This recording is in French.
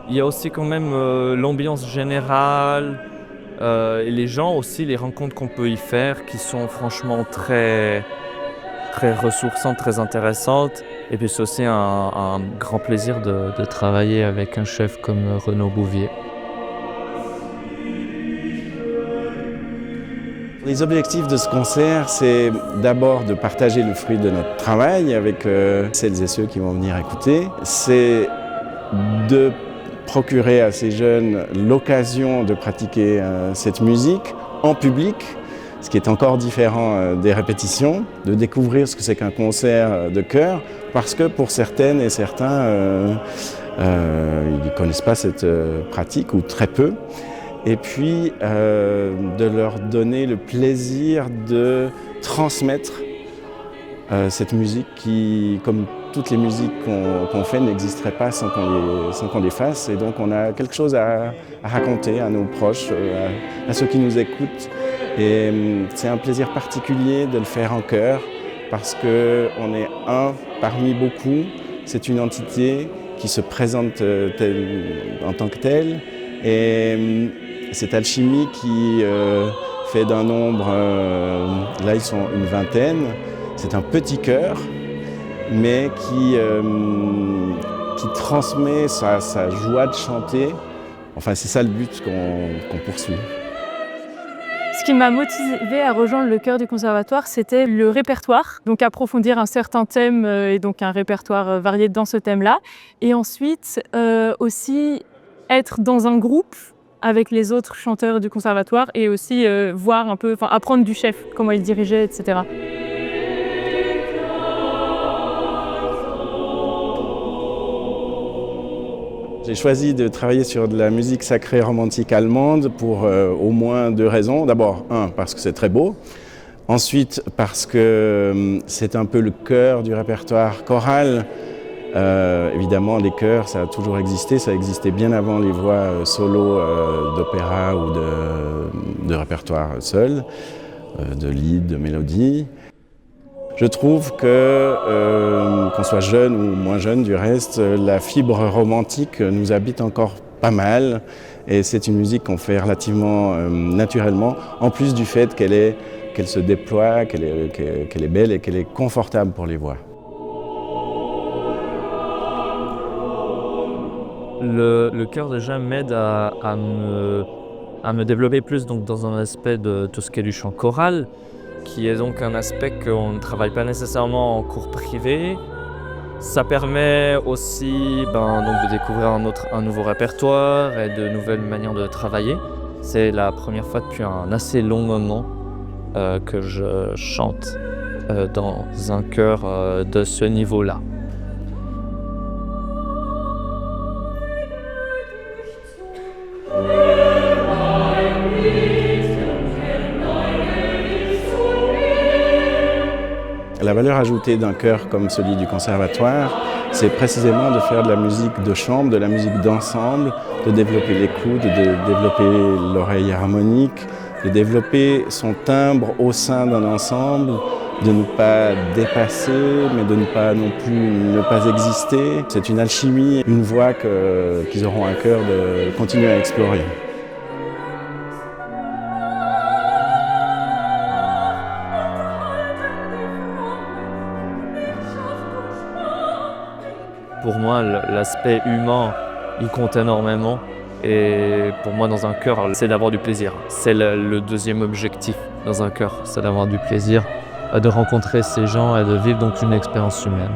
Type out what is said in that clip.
Il y a aussi quand même l'ambiance générale et les gens aussi, les rencontres qu'on peut y faire qui sont franchement très, très ressourçantes, très intéressantes. Et puis c'est aussi un grand plaisir de travailler avec un chef comme Renaud Bouvier. Les objectifs de ce concert, c'est d'abord de partager le fruit de notre travail avec celles et ceux qui vont venir écouter. C'est de procurer à ces jeunes l'occasion de pratiquer cette musique en public, ce qui est encore différent des répétitions, de découvrir ce que c'est qu'un concert de chœur, parce que pour certaines et certains, ils ne connaissent pas cette pratique ou très peu. Et puis de leur donner le plaisir de transmettre cette musique qui, comme toutes les musiques qu'on fait, n'existerait pas sans qu'on les fasse. Et donc on a quelque chose à raconter à nos proches, à ceux qui nous écoutent. Et c'est un plaisir particulier de le faire en chœur parce qu'on est un parmi beaucoup. C'est une entité qui se présente en tant que telle. Et cette alchimie qui fait d'un nombre, là ils sont une vingtaine, c'est un petit chœur, mais qui transmet sa joie de chanter. Enfin, c'est ça le but qu'on poursuit. Ce qui m'a motivée à rejoindre le chœur du conservatoire, c'était le répertoire. Donc approfondir un certain thème et donc un répertoire varié dans ce thème-là. Et ensuite aussi être dans un groupe avec les autres chanteurs du conservatoire et aussi voir un peu, apprendre du chef, comment il dirigeait, etc. J'ai choisi de travailler sur de la musique sacrée romantique allemande pour au moins deux raisons. D'abord, parce que c'est très beau. Ensuite, parce que c'est un peu le cœur du répertoire choral. Évidemment, les chœurs, ça a toujours existé. Ça existait bien avant les voix solo d'opéra ou de répertoire seul, de lied, de mélodie. Je trouve que, qu'on soit jeune ou moins jeune du reste, la fibre romantique nous habite encore pas mal. Et c'est une musique qu'on fait relativement naturellement, en plus du fait qu'elle se déploie, qu'elle est belle et qu'elle est confortable pour les voix. Le chœur déjà m'aide à me développer plus donc, dans un aspect de tout ce qui est du chant choral, qui est donc un aspect qu'on ne travaille pas nécessairement en cours privé. Ça permet aussi donc de découvrir un nouveau répertoire et de nouvelles manières de travailler. C'est la première fois depuis un assez long moment que je chante dans un chœur de ce niveau-là. La valeur ajoutée d'un chœur comme celui du conservatoire, c'est précisément de faire de la musique de chambre, de la musique d'ensemble, de développer l'écoute, de développer l'oreille harmonique, de développer son timbre au sein d'un ensemble, de ne pas dépasser, mais de ne pas non plus ne pas exister. C'est une alchimie, une voie qu'ils auront à cœur de continuer à explorer. Pour moi, l'aspect humain, il compte énormément. Et pour moi, dans un chœur, c'est d'avoir du plaisir. C'est le deuxième objectif dans un chœur, c'est d'avoir du plaisir, de rencontrer ces gens et de vivre donc une expérience humaine.